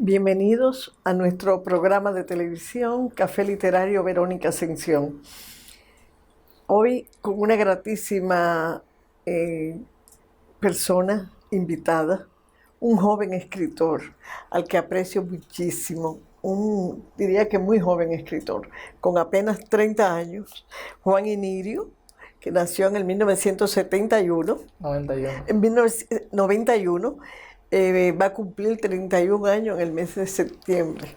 Bienvenidos a nuestro programa de televisión Café Literario Verónica Ascensión. Hoy con una gratísima persona invitada, un joven escritor al que aprecio muchísimo, diría que muy joven escritor, con apenas 30 años, Juan Inirio, que nació en el 1971. 91. En 1991. Va a cumplir 31 años en el mes de septiembre.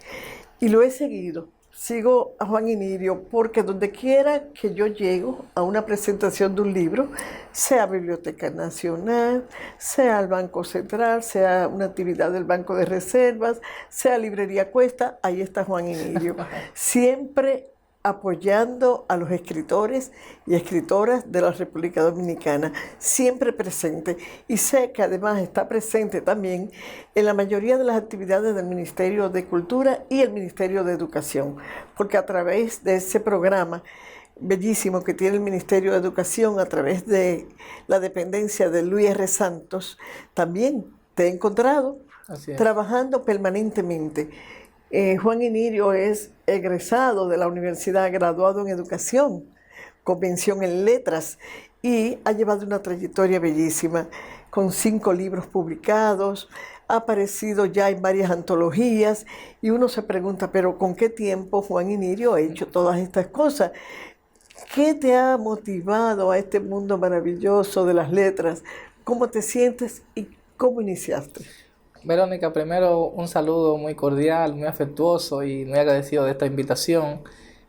Y lo he seguido. Sigo a Juan Inirio porque donde quiera que yo llego a una presentación de un libro, sea Biblioteca Nacional, sea el Banco Central, sea una actividad del Banco de Reservas, sea Librería Cuesta, ahí está Juan Inirio. Siempre apoyando a los escritores y escritoras de la República Dominicana, siempre presente. Y sé que además está presente también en la mayoría de las actividades del Ministerio de Cultura y el Ministerio de Educación, porque a través de ese programa bellísimo que tiene el Ministerio de Educación, a través de la dependencia de Luis R. Santos, también te he encontrado trabajando permanentemente. Juan Inirio es egresado de la universidad, graduado en educación, con mención en letras, y ha llevado una trayectoria bellísima, con 5 libros publicados, ha aparecido ya en varias antologías, y uno se pregunta, pero ¿con qué tiempo Juan Inirio ha hecho todas estas cosas? ¿Qué te ha motivado a este mundo maravilloso de las letras? ¿Cómo te sientes y cómo iniciaste? Verónica, primero un saludo muy cordial, muy afectuoso y muy agradecido de esta invitación.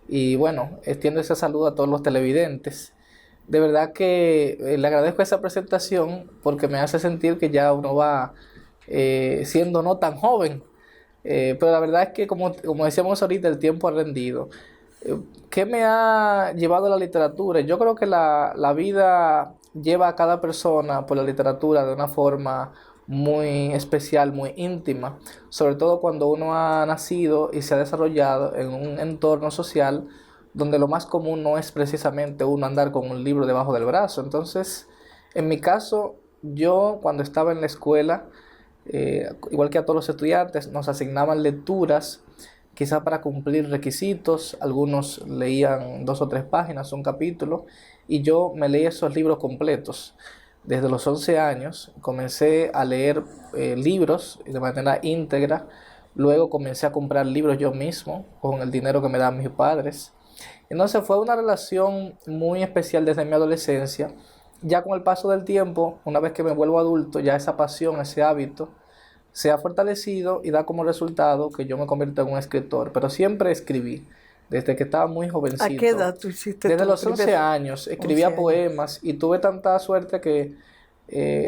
Y bueno, extiendo ese saludo a todos los televidentes. De verdad que le agradezco esa presentación porque me hace sentir que ya uno va siendo no tan joven. Pero la verdad es que como decíamos ahorita, el tiempo ha rendido. ¿Qué me ha llevado a la literatura? Yo creo que la vida lleva a cada persona por la literatura de una forma muy especial, muy íntima, sobre todo cuando uno ha nacido y se ha desarrollado en un entorno social donde lo más común no es precisamente uno andar con un libro debajo del brazo. Entonces, en mi caso, yo cuando estaba en la escuela, igual que a todos los estudiantes, nos asignaban lecturas, quizá para cumplir requisitos. Algunos leían 2 o 3 páginas, un capítulo, y yo me leí esos libros completos. Desde los 11 años comencé a leer libros de manera íntegra. Luego comencé a comprar libros yo mismo con el dinero que me daban mis padres. Entonces fue una relación muy especial desde mi adolescencia. Ya con el paso del tiempo, una vez que me vuelvo adulto, ya esa pasión, ese hábito se ha fortalecido y da como resultado que yo me convierto en un escritor. Pero siempre escribí, desde que estaba muy jovencito. ¿A qué edad tú hiciste? Desde los 11 años escribía poemas y tuve tanta suerte que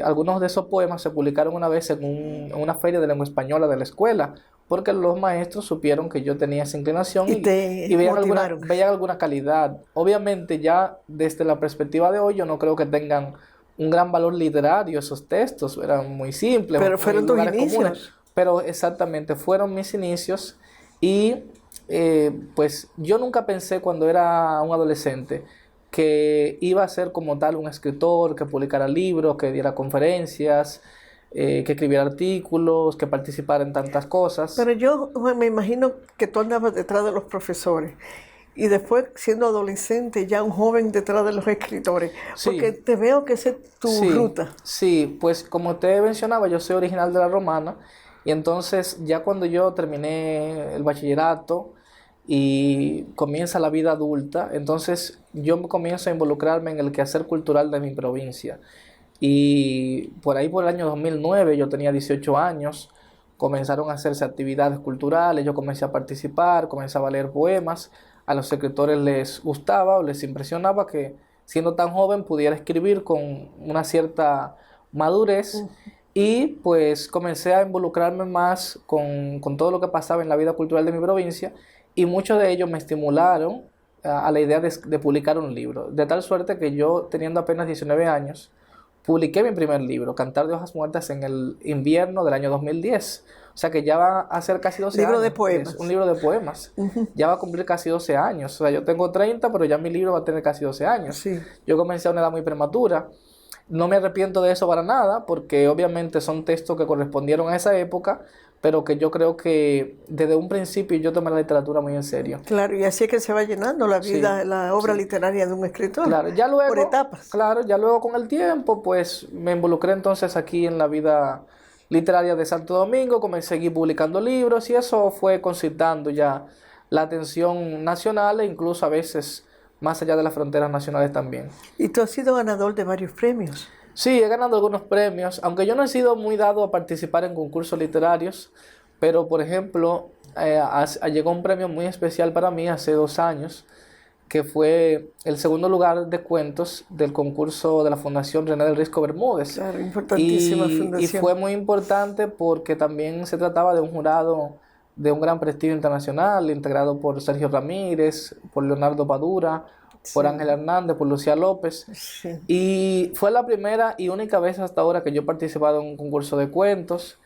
algunos de esos poemas se publicaron una vez en una feria de lengua española de la escuela, porque los maestros supieron que yo tenía esa inclinación y veían alguna calidad. Obviamente ya desde la perspectiva de hoy yo no creo que tengan un gran valor literario esos textos, eran muy simples. Pero fueron tus inicios. Comunes. Pero exactamente, fueron mis inicios y pues yo nunca pensé cuando era un adolescente que iba a ser como tal un escritor, que publicara libros, que diera conferencias, que escribiera artículos, que participara en tantas cosas. Pero yo me imagino que tú andabas detrás de los profesores y después siendo adolescente ya un joven detrás de los escritores, porque te veo que esa es tu ruta. Sí, pues como te mencionaba, yo soy original de La Romana y entonces ya cuando yo terminé el bachillerato y comienza la vida adulta, entonces yo comienzo a involucrarme en el quehacer cultural de mi provincia. Y por ahí por el año 2009, yo tenía 18 años, comenzaron a hacerse actividades culturales, yo comencé a participar, comenzaba a leer poemas, a los escritores les gustaba o les impresionaba que siendo tan joven pudiera escribir con una cierta madurez. Y pues comencé a involucrarme más con todo lo que pasaba en la vida cultural de mi provincia y muchos de ellos me estimularon a la idea de publicar un libro. De tal suerte que yo, teniendo apenas 19 años, publiqué mi primer libro, Cantar de Hojas Muertas, en el invierno del año 2010. O sea que ya va a ser casi 12 libro años. De poemas. Es un libro de poemas. Ya va a cumplir casi 12 años. O sea, yo tengo 30, pero ya mi libro va a tener casi 12 años. Sí. Yo comencé a una edad muy prematura. No me arrepiento de eso para nada, porque obviamente son textos que correspondieron a esa época, pero que yo creo que desde un principio yo tomé la literatura muy en serio. Claro, y así es que se va llenando la Sí, vida, la obra sí. literaria de un escritor, Claro, por etapas. ya luego con el tiempo, pues me involucré entonces aquí en la vida literaria de Santo Domingo, comencé a seguir publicando libros y eso fue concitando ya la atención nacional e incluso a veces más allá de las fronteras nacionales también. Y tú has sido ganador de varios premios. Sí, he ganado algunos premios, aunque yo no he sido muy dado a participar en concursos literarios, pero por ejemplo, llegó un premio muy especial para mí hace 2 años, que fue el segundo lugar de cuentos del concurso de la Fundación René del Risco Bermúdez. Claro, importantísima Y fundación. fue muy importante porque también se trataba de un jurado de un gran prestigio internacional, integrado por Sergio Ramírez, por Leonardo Padura, por Sí, Ángel Hernández, por Lucía López. sí. Y fue la primera y única vez hasta ahora que yo he participado en un concurso de cuentos.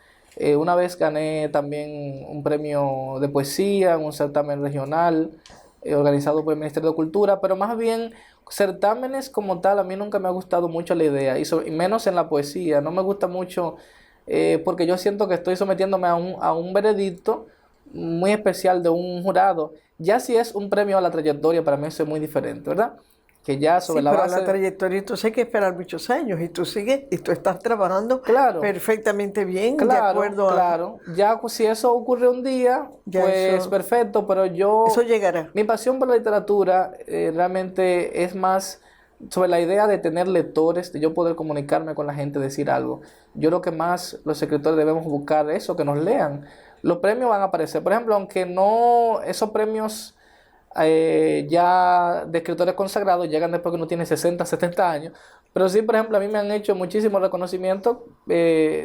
Una vez gané también un premio de poesía en un certamen regional organizado por el Ministerio de Cultura, pero más bien certámenes como tal, a mí nunca me ha gustado mucho la idea, y menos en la poesía, no me gusta mucho porque yo siento que estoy sometiéndome a un veredicto muy especial de un jurado. Ya si es un premio a la trayectoria, para mí eso es muy diferente, ¿verdad? Que ya Sí, sobre la pero base... la trayectoria, entonces hay que esperar muchos años y tú sigues y tú estás trabajando Claro, perfectamente bien de claro, acuerdo a... claro. Ya si eso ocurre un día, Ya pues eso, perfecto, pero eso yo, llegará. mi pasión por la literatura realmente es más sobre la idea de tener lectores, de yo poder comunicarme con la gente, decir algo. Yo creo que más los escritores debemos buscar eso, que nos lean. Los premios van a aparecer. Por ejemplo, aunque no esos premios ya de escritores consagrados llegan después que uno tiene 60, 70 años. Pero sí, por ejemplo, a mí me han hecho muchísimos reconocimientos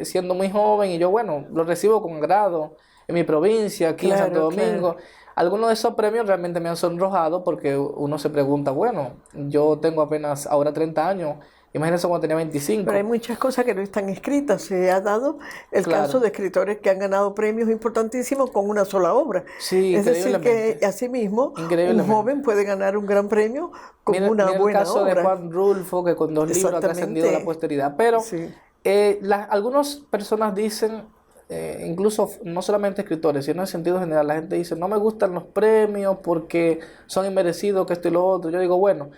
siendo muy joven y yo, bueno, los recibo con agrado en mi provincia, aquí en Santo Claro, claro. Domingo. Algunos de esos premios realmente me han sonrojado porque uno se pregunta, bueno, yo tengo apenas ahora 30 años, imagínense cuando tenía Pero hay 25. muchas cosas que no están escritas. Se ha dado el caso Claro, de escritores que han ganado premios importantísimos con una sola obra. sí, Es decir, que increíblemente, asimismo un joven increíblemente. puede ganar un gran premio con Mira, una mira el buena caso de obra. Juan Rulfo, que con 2 libros ha trascendido a la Exactamente. posteridad. Pero Sí. algunas personas dicen, incluso no solamente escritores, sino en sentido general, la gente dice, no me gustan los premios porque son inmerecidos, que esto y lo otro. Yo digo, bueno,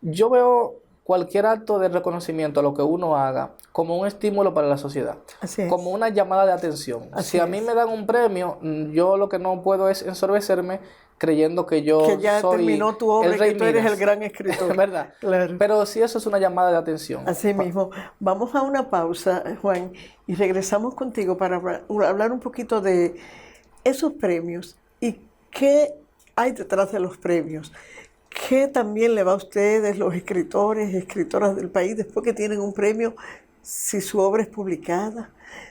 yo veo cualquier acto de reconocimiento a lo que uno haga como un estímulo para la sociedad, Así como es. una llamada de atención. Si Así a mí es. me dan un premio, yo lo que no puedo es ensorbecerme creyendo que Que yo ya soy terminó tu obra el y que rey tú eres el Midas, gran escritor. ¿verdad? Claro. Pero sí, eso es una llamada de atención. Así mismo. Vamos a una pausa, Juan, y regresamos contigo para hablar un poquito de esos premios y qué hay detrás de los premios. ¿Qué también le va a ustedes, los escritores y escritoras del país, después que tienen un premio, si su obra es publicada,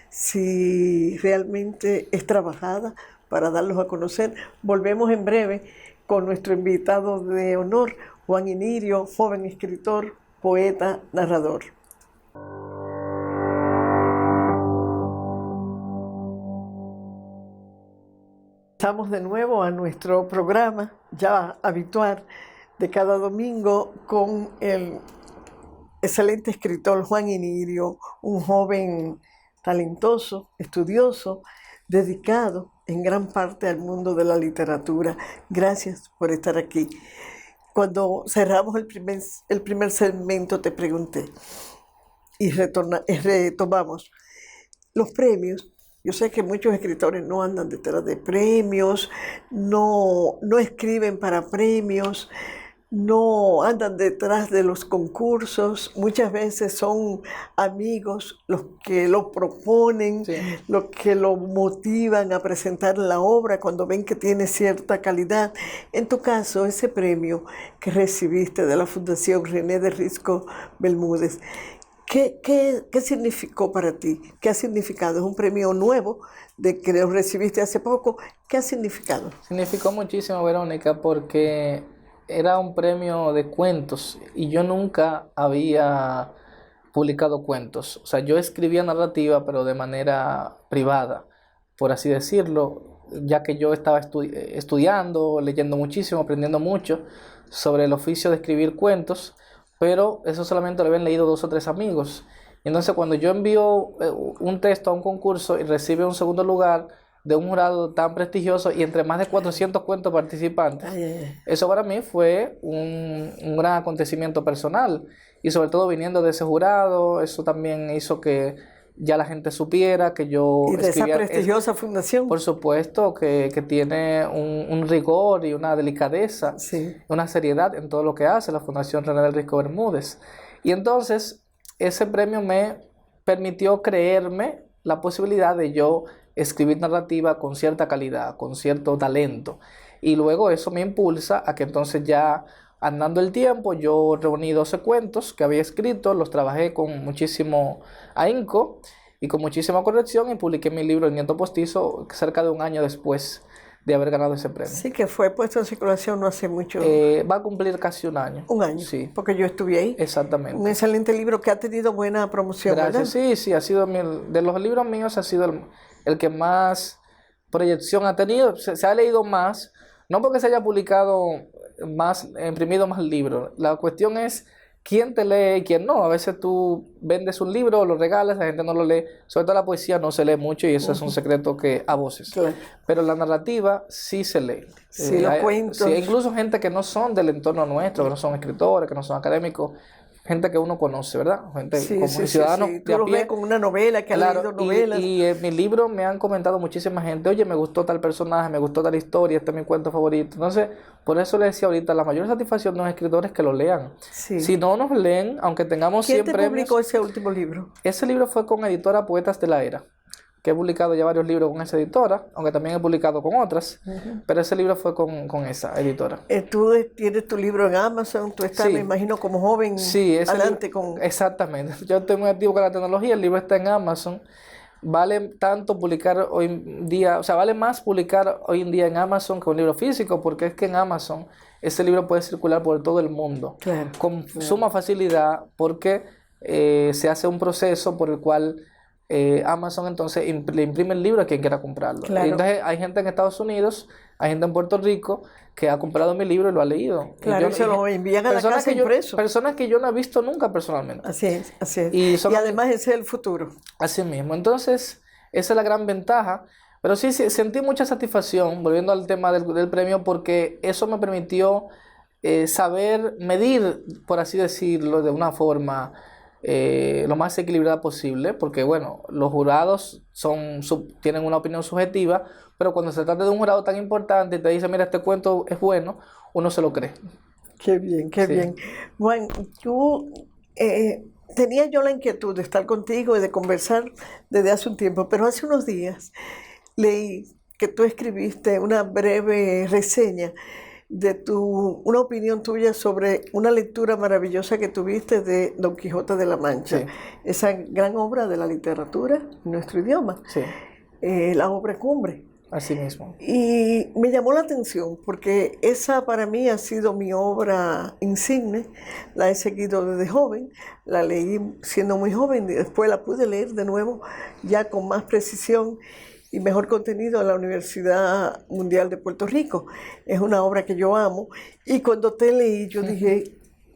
si realmente es trabajada para darlos a conocer? Volvemos en breve con nuestro invitado de honor, Juan Inirio, joven escritor, poeta, narrador. Estamos de nuevo a nuestro programa ya habitual de cada domingo con el excelente escritor Juan Inirio, un joven talentoso, estudioso, dedicado en gran parte al mundo de la literatura. Gracias por estar aquí. Cuando cerramos el primer segmento te pregunté y retomamos los premios. Yo sé que muchos escritores no andan detrás de premios, no escriben para premios, no andan detrás de los concursos. Muchas veces son amigos los que lo proponen, Sí. los que lo motivan a presentar la obra cuando ven que tiene cierta calidad. En tu caso, ese premio que recibiste de la Fundación René de Risco Bermúdez, ¿qué significó para ti? ¿Qué ha significado? Es un premio nuevo de que lo recibiste hace poco. ¿Qué ha significado? Significó muchísimo, Verónica, porque era un premio de cuentos y yo nunca había publicado cuentos. O sea, yo escribía narrativa, pero de manera privada, por así decirlo, ya que yo estaba estudiando, leyendo muchísimo, aprendiendo mucho sobre el oficio de escribir cuentos, pero eso solamente lo habían leído 2 o 3 amigos. Entonces, cuando yo envío un texto a un concurso y recibe un segundo lugar de un jurado tan prestigioso y entre más de 400 cuentos participantes, Ay, ay, ay. eso para mí fue un gran acontecimiento personal. Y sobre todo viniendo de ese jurado, eso también hizo que ya la gente supiera que yo Y de esa escribía, prestigiosa fundación. por supuesto, que tiene un rigor y una delicadeza, Sí. una seriedad en todo lo que hace la Fundación René del Risco Bermúdez. Y entonces, ese premio me permitió creerme la posibilidad de yo escribir narrativa con cierta calidad, con cierto talento. Y luego eso me impulsa a que entonces ya andando el tiempo, yo reuní 12 cuentos que había escrito, los trabajé con muchísimo ahínco y con muchísima corrección y publiqué mi libro El Nieto Postizo cerca de un año después de haber ganado ese premio. Sí, que fue puesto en circulación no hace mucho. Va a cumplir casi un año. Un año. Sí, Porque yo estuve ahí. exactamente. Un excelente libro que ha tenido buena promoción, Gracias. ¿verdad? Sí, sí, ha sido de los libros míos ha sido el que más proyección ha tenido. Se ha leído más, no porque se haya publicado más, imprimido más libros. La cuestión es quién te lee y quién no. A veces tú vendes un libro, lo regalas, la gente no lo lee. Sobre todo la poesía no se lee mucho y eso es un secreto que a voces. Claro. Pero la narrativa sí se lee. Sí, los cuentos. Sí, incluso gente que no son del entorno nuestro, que no son escritores, que no son académicos, gente que uno conoce, ¿verdad? Gente Sí, como sí, ciudadanos sí. de Tú a lo pie. ves con una novela, que ha Claro, leído novelas. y en mi libro me han comentado muchísima gente, oye, me gustó tal personaje, me gustó tal historia, este es mi cuento favorito. Entonces, por eso le decía ahorita, la mayor satisfacción de los escritores es que lo lean. Sí. Si no nos leen, aunque tengamos ¿Quién 100 te premios, publicó ese último libro? ese libro fue con editora Poetas de la Era, que he publicado ya varios libros con esa editora, aunque también he publicado con otras, pero ese libro fue con esa editora. Tú tienes tu libro en Amazon, tú estás, Sí. me imagino, como joven, Sí, adelante con... exactamente. Yo estoy muy activo con la tecnología, el libro está en Amazon. Vale tanto publicar hoy en día, o sea, vale más publicar hoy en día en Amazon que un libro físico, porque es que en Amazon ese libro puede circular por todo el mundo Claro, con suma facilidad, porque se hace un proceso por el cual Amazon entonces le imprime el libro a quien quiera comprarlo. Claro. Y entonces hay gente en Estados Unidos, hay gente en Puerto Rico que ha comprado mi libro y lo ha leído. Claro, y se lo envían a la casa impreso. Personas que yo no he visto nunca personalmente. Así es, así es. Y Y además ese es el futuro. Así mismo. Entonces, esa es la gran ventaja. Pero sí, sentí mucha satisfacción, volviendo al tema del premio, porque eso me permitió saber medir, por así decirlo, de una forma lo más equilibrada posible, porque bueno, los jurados tienen una opinión subjetiva, pero cuando se trata de un jurado tan importante y te dice, mira, este cuento es bueno, uno se lo cree. Qué bien, qué Sí. bien. Juan, tú tenía yo la inquietud de estar contigo y de conversar desde hace un tiempo, pero hace unos días leí que tú escribiste una breve reseña de una opinión tuya sobre una lectura maravillosa que tuviste de Don Quijote de la Mancha, Sí. esa gran obra de la literatura en nuestro idioma, Sí, la obra cumbre. así mismo. Y me llamó la atención porque esa para mí ha sido mi obra insigne, la he seguido desde joven, la leí siendo muy joven y después la pude leer de nuevo ya con más precisión y mejor contenido en la Universidad Mundial de Puerto Rico. Es una obra que yo amo y cuando te leí yo dije,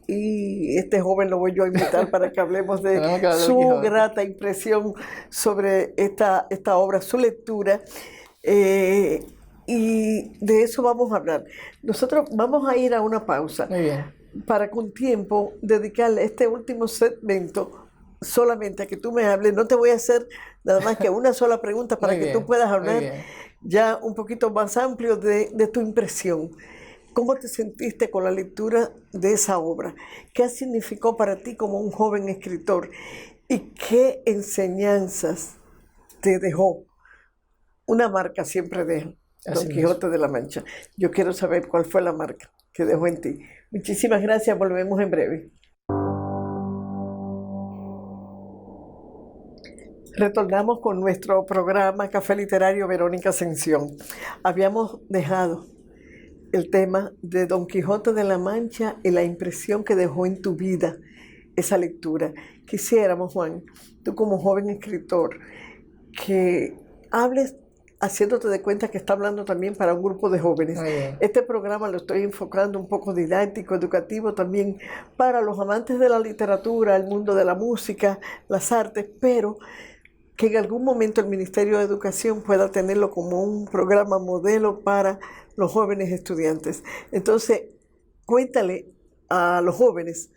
y este joven lo voy yo a invitar para que hablemos de Tenemos que hablar de su Quijote. grata impresión sobre esta obra, su lectura. Y de eso vamos a hablar. Nosotros vamos a ir a una pausa Muy bien. para con tiempo dedicarle este último segmento solamente a que tú me hables. No te voy a hacer nada más que una sola pregunta para Muy que bien, tú puedas muy hablar bien. ya un poquito más amplio de tu impresión. ¿Cómo te sentiste con la lectura de esa obra? ¿Qué significó para ti como un joven escritor? ¿Y qué enseñanzas te dejó? Una marca siempre deja, Así Don Quijote de la Mancha. Yo quiero saber cuál fue la marca que dejó en ti. Muchísimas gracias, volvemos en breve. Retornamos con nuestro programa Café Literario Verónica Ascensión. Habíamos dejado el tema de Don Quijote de la Mancha y la impresión que dejó en tu vida esa lectura. Quisiéramos, Juan, tú como joven escritor, que hables haciéndote de cuenta que está hablando también para un grupo de jóvenes. Muy bien. Este programa lo estoy enfocando un poco didáctico, educativo también para los amantes de la literatura, el mundo de la música, las artes, pero que en algún momento el Ministerio de Educación pueda tenerlo como un programa modelo para los jóvenes estudiantes. Entonces, cuéntale a los jóvenes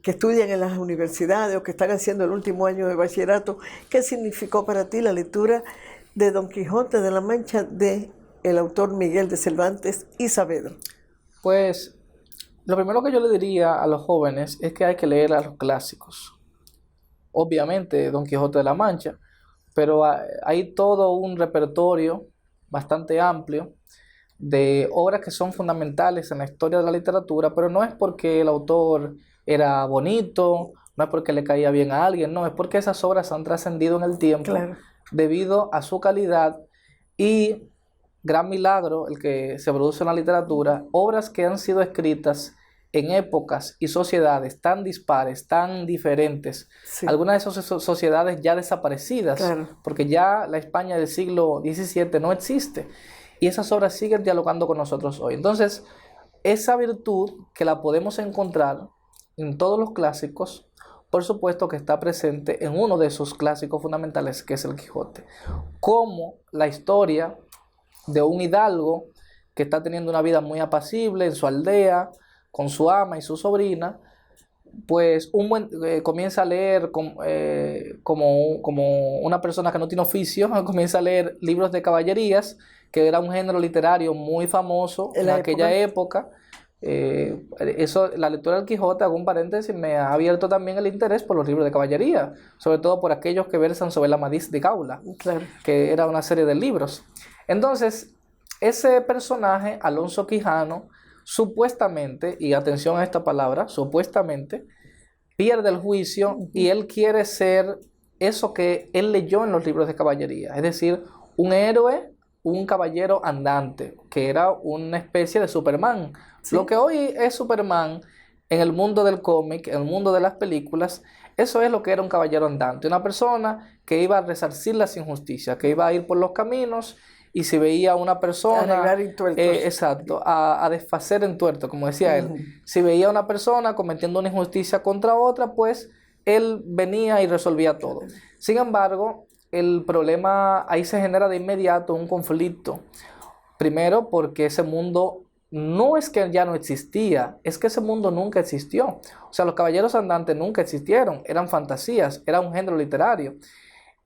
que estudian en las universidades o que están haciendo el último año de bachillerato, ¿qué significó para ti la lectura de Don Quijote de la Mancha de el autor Miguel de Cervantes y Saavedra? Pues lo primero que yo le diría a los jóvenes es que hay que leer a los clásicos. Obviamente Don Quijote de la Mancha, pero hay todo un repertorio bastante amplio de obras que son fundamentales en la historia de la literatura, pero no es porque el autor era bonito, no es porque le caía bien a alguien, no, es porque esas obras han trascendido en el tiempo. Claro. Debido a su calidad y gran milagro el que se produce en la literatura, obras que han sido escritas en épocas y sociedades tan dispares, tan diferentes, Sí. algunas de esas sociedades ya desaparecidas, Claro. porque ya la España del siglo XVII no existe, y esas obras siguen dialogando con nosotros hoy. Entonces, esa virtud que la podemos encontrar en todos los clásicos, por supuesto que está presente en uno de esos clásicos fundamentales, que es el Quijote. Como la historia de un hidalgo que está teniendo una vida muy apacible en su aldea, con su ama y su sobrina, pues comienza a leer como una persona que no tiene oficio, comienza a leer libros de caballerías, que era un género literario muy famoso en aquella época. La lectura del Quijote, hago un paréntesis, me ha abierto también el interés por los libros de caballería, sobre todo por aquellos que versan sobre la Amadís de Gaula, Claro. que era una serie de libros. Entonces, ese personaje, Alonso Quijano, supuestamente, y atención a esta palabra, supuestamente, pierde el juicio y él quiere ser eso que él leyó en los libros de caballería, es decir, un héroe, un caballero andante, que era una especie de Superman. Sí. Lo que hoy es Superman en el mundo del cómic, en el mundo de las películas, eso es lo que era un caballero andante, una persona que iba a resarcir las injusticias, que iba a ir por los caminos y si veía una persona, exacto, a desfacer en tuerto, como decía él, si veía a una persona cometiendo una injusticia contra otra, pues él venía y resolvía todo. Sin embargo, el problema ahí se genera de inmediato un conflicto. Primero, porque ese mundo no es que ya no existía, es que ese mundo nunca existió. O sea, los caballeros andantes nunca existieron, eran fantasías, era un género literario.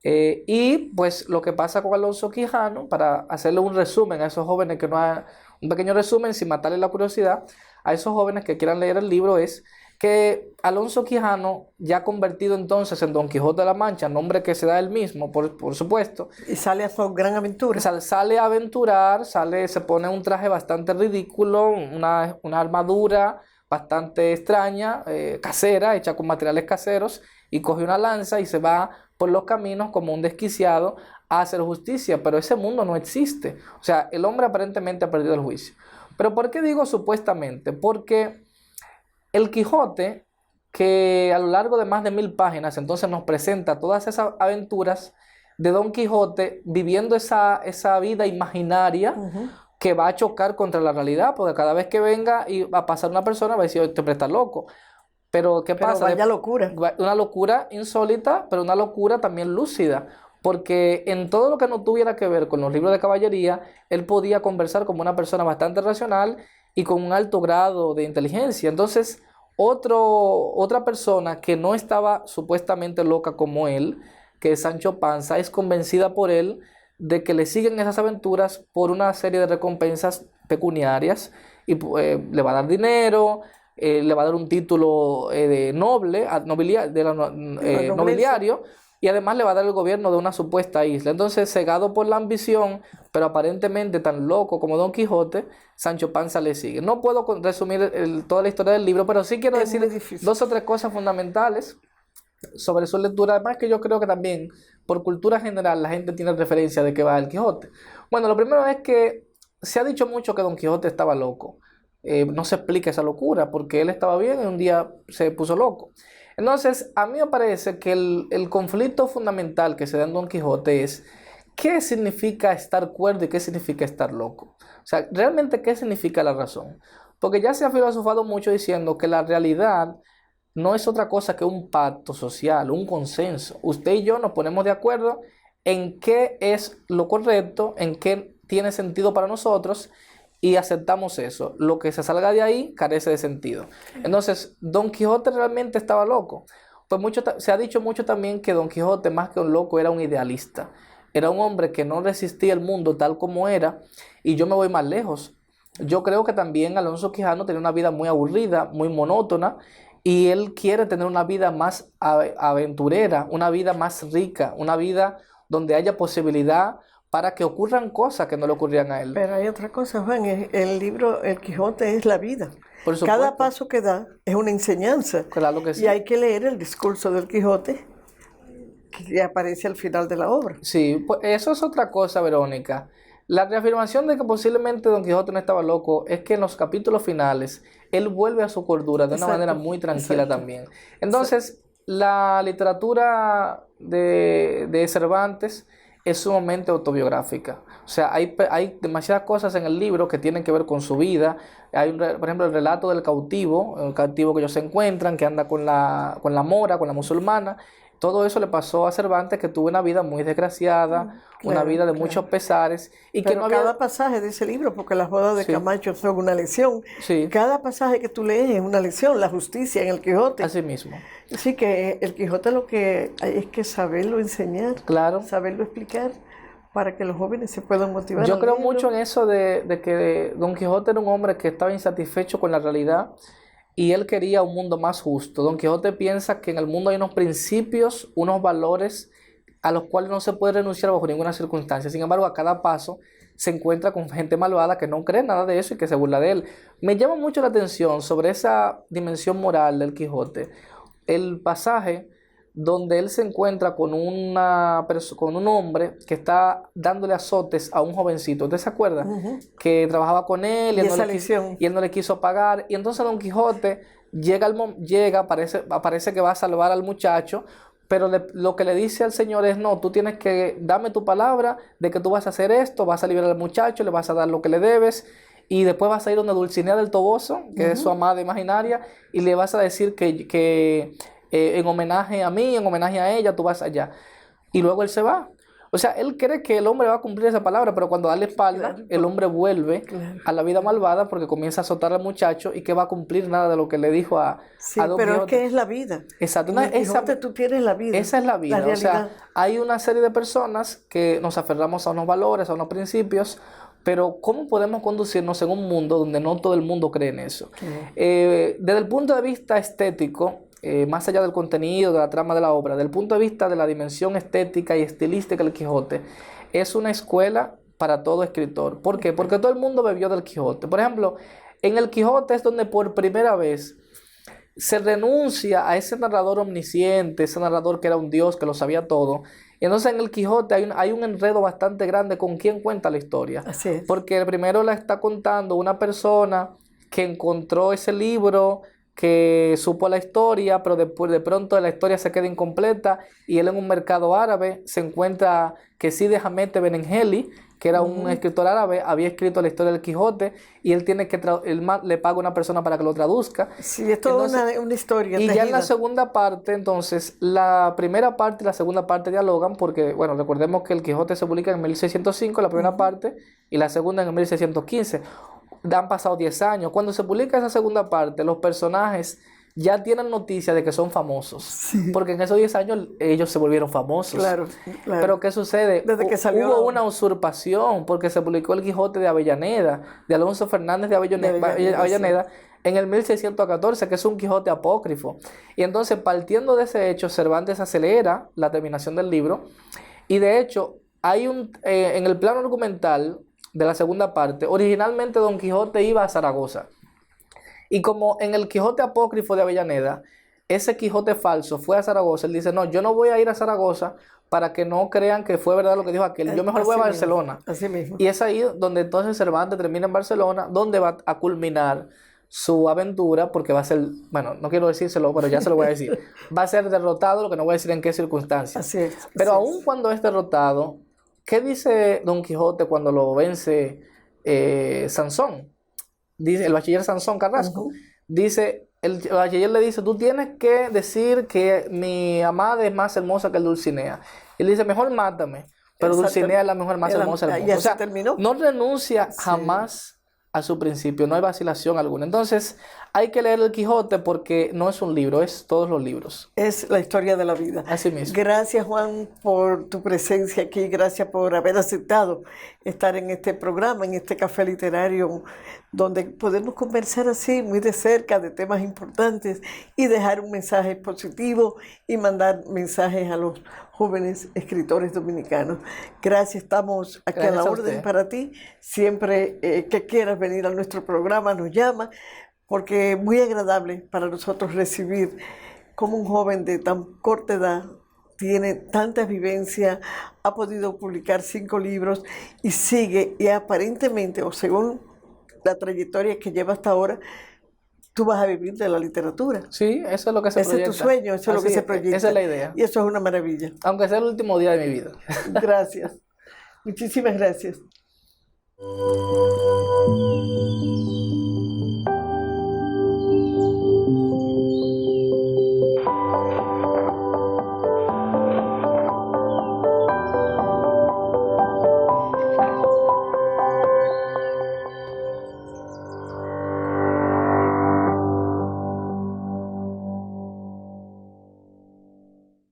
Y pues lo que pasa con Alonso Quijano, para hacerle un resumen a esos jóvenes que no hay, un pequeño resumen sin matarle la curiosidad, a esos jóvenes que quieran leer el libro, es que Alonso Quijano, ya convertido entonces en Don Quijote de la Mancha, nombre que se da él mismo, por supuesto. Y sale a su gran aventura. Sale a aventurar, se pone un traje bastante ridículo, una armadura bastante extraña, casera, hecha con materiales caseros, y coge una lanza y se va por los caminos como un desquiciado a hacer justicia, pero ese mundo no existe. O sea, el hombre aparentemente ha perdido el juicio. Pero ¿por qué digo supuestamente? Porque el Quijote, que a lo largo de más de 1000 páginas, entonces nos presenta todas esas aventuras de Don Quijote viviendo esa vida imaginaria que va a chocar contra la realidad, porque cada vez que venga y va a pasar una persona va a decir, este hombre está loco. Pero ¿qué pasa? Vaya locura. Una locura insólita, pero una locura también lúcida, porque en todo lo que no tuviera que ver con los libros de caballería, él podía conversar como una persona bastante racional y con un alto grado de inteligencia. Entonces, otra persona que no estaba supuestamente loca como él, que es Sancho Panza, es convencida por él de que le siguen esas aventuras por una serie de recompensas pecuniarias y le va a dar dinero, le va a dar un título de nobiliario, y además le va a dar el gobierno de una supuesta isla. Entonces, cegado por la ambición, pero aparentemente tan loco como Don Quijote, Sancho Panza le sigue. No puedo resumir toda la historia del libro, pero sí quiero decir 2 o 3 cosas fundamentales sobre su lectura. Además que yo creo que también, por cultura general, la gente tiene referencia de qué va el Quijote. Bueno, lo primero es que se ha dicho mucho que Don Quijote estaba loco. No se explica esa locura, porque él estaba bien y un día se puso loco. Entonces, a mí me parece que el conflicto fundamental que se da en Don Quijote es ¿qué significa estar cuerdo y qué significa estar loco? O sea, realmente, ¿qué significa la razón? Porque ya se ha filosofado mucho diciendo que la realidad no es otra cosa que un pacto social, un consenso. Usted y yo nos ponemos de acuerdo en qué es lo correcto, en qué tiene sentido para nosotros y aceptamos eso. Lo que se salga de ahí carece de sentido. Entonces, Don Quijote realmente estaba loco. Pues se ha dicho mucho también que Don Quijote, más que un loco, era un idealista. Era un hombre que no resistía el mundo tal como era, y yo me voy más lejos. Yo creo que también Alonso Quijano tenía una vida muy aburrida, muy monótona, y él quiere tener una vida más aventurera, una vida más rica, una vida donde haya posibilidad para que ocurran cosas que no le ocurrían a él. Pero hay otra cosa, Juan, el libro El Quijote es la vida. Por Cada supuesto, paso que da es una enseñanza. claro que Y sí. hay que leer el discurso del Quijote que aparece al final de la obra. Sí, pues eso es otra cosa, Verónica. La reafirmación de que posiblemente Don Quijote no estaba loco es que en los capítulos finales él vuelve a su cordura de una Exacto, manera muy tranquila exacto. también. Entonces, la literatura de Cervantes es sumamente autobiográfica. O sea, hay demasiadas cosas en el libro que tienen que ver con su vida. Por ejemplo, el relato del cautivo, el cautivo que ellos se encuentran, que anda con la mora, con la musulmana. Todo eso le pasó a Cervantes, que tuvo una vida muy desgraciada, una Claro, vida de claro. muchos pesares y que Pero no había... cada pasaje de ese libro, porque las bodas de Sí, Camacho son una lección, sí, cada pasaje que tú lees es una lección, la justicia en el Quijote. así mismo. Así que el Quijote lo que hay es que saberlo enseñar, Claro. saberlo explicar, para que los jóvenes se puedan motivar Yo a creo leerlo. mucho en eso de que Don Quijote era un hombre que estaba insatisfecho con la realidad y él quería un mundo más justo. Don Quijote piensa que en el mundo hay unos principios, unos valores a los cuales no se puede renunciar bajo ninguna circunstancia. Sin embargo, a cada paso se encuentra con gente malvada que no cree nada de eso y que se burla de él. Me llama mucho la atención sobre esa dimensión moral del Quijote. El pasaje donde él se encuentra con con un hombre que está dándole azotes a un jovencito. ¿Usted se acuerda? Ujú. Que trabajaba con él Y él esa lección. y él no le quiso pagar. Y entonces Don Quijote parece que va a salvar al muchacho, pero lo que le dice al señor es, no, tú tienes que darme tu palabra de que tú vas a hacer esto, vas a liberar al muchacho, le vas a dar lo que le debes, y después vas a ir donde Dulcinea del Toboso, que es su amada imaginaria, y le vas a decir que en homenaje a mí, en homenaje a ella, tú vas allá. Y luego él se va. O sea, él cree que el hombre va a cumplir esa palabra, pero cuando da la espalda, Claro, el hombre vuelve claro. a la vida malvada porque comienza a azotar al muchacho y que va a cumplir nada de lo que le dijo Sí, a Don pero es Quijote. que es la vida. Exacto. En No, el Quijote tú tienes la vida, esa es la vida. O sea, realidad. hay una serie de personas que nos aferramos a unos valores, a unos principios, pero ¿cómo podemos conducirnos en un mundo donde no todo el mundo cree en eso? Desde el punto de vista estético, más allá del contenido, de la trama de la obra, desde el punto de vista de la dimensión estética y estilística del Quijote, es una escuela para todo escritor. ¿Por qué? Porque todo el mundo bebió del Quijote. Por ejemplo, en el Quijote es donde por primera vez se renuncia a ese narrador omnisciente, ese narrador que era un dios, que lo sabía todo. Y entonces en el Quijote hay un enredo bastante grande con quién cuenta la historia. Así es. Porque el primero la está contando una persona que encontró ese libro, que supo la historia, pero después de pronto la historia se queda incompleta y él en un mercado árabe se encuentra que Cide Hamete Benengeli, que era un escritor árabe, había escrito la historia del Quijote y él tiene que le paga a una persona para que lo traduzca. Sí, es toda una historia Y ya en la tejida. segunda parte, entonces, la primera parte y la segunda parte dialogan porque, bueno, recordemos que el Quijote se publica en 1605, la primera parte, y la segunda en 1615. Han pasado 10 años. Cuando se publica esa segunda parte, los personajes ya tienen noticia de que son famosos. Porque en esos 10 años ellos se volvieron famosos. Claro, claro. Pero ¿qué sucede? Desde que salió Hubo la- una usurpación porque se publicó el Quijote de Avellaneda, de Alonso Fernández de Avellaneda, en el 1614, que es un Quijote apócrifo. Y entonces, partiendo de ese hecho, Cervantes acelera la terminación del libro. Y de hecho, en el plano argumental de la segunda parte, originalmente Don Quijote iba a Zaragoza. Y como en el Quijote apócrifo de Avellaneda, ese Quijote falso fue a Zaragoza, él dice, no, yo no voy a ir a Zaragoza para que no crean que fue verdad lo que dijo aquel, yo mejor voy a Así Barcelona. mismo, así mismo. Y es ahí donde entonces Cervantes termina en Barcelona, donde va a culminar su aventura, porque va a ser, bueno, no quiero decírselo, pero ya se lo voy a decir, va a ser derrotado, lo que no voy a decir en qué circunstancias. Así es. Pero así aun es. cuando es derrotado, ¿qué dice Don Quijote cuando lo vence Sansón? Dice, el bachiller Sansón Carrasco. Ujú. Dice, el bachiller le dice, tú tienes que decir que mi amada es más hermosa que Dulcinea. Y le dice, mejor mátame. Pero Exacto. Dulcinea es la mujer más hermosa del Y mundo. O así sea, terminó. no renuncia Sí. jamás a su principio, no hay vacilación alguna. Entonces, hay que leer el Quijote porque no es un libro, es todos los libros. Es la historia de la vida. Así mismo. Gracias, Juan, por tu presencia aquí. Gracias por haber aceptado estar en este programa, en este café literario, donde podemos conversar así, muy de cerca, de temas importantes y dejar un mensaje positivo y mandar mensajes a los jóvenes escritores dominicanos. Gracias, estamos aquí Gracias a a la usted. orden para ti. Siempre que quieras venir a nuestro programa, nos llama, porque es muy agradable para nosotros recibir como un joven de tan corta edad tiene tanta vivencia, ha podido publicar 5 libros y sigue, y aparentemente, o según la trayectoria que lleva hasta ahora, tú vas a vivir de la literatura. Sí, eso es lo que se Ese proyecta. es tu sueño, eso es lo que Así se es, proyecta. esa es la idea. Y eso es una maravilla. Aunque sea el último día de mi vida. Gracias. Muchísimas gracias.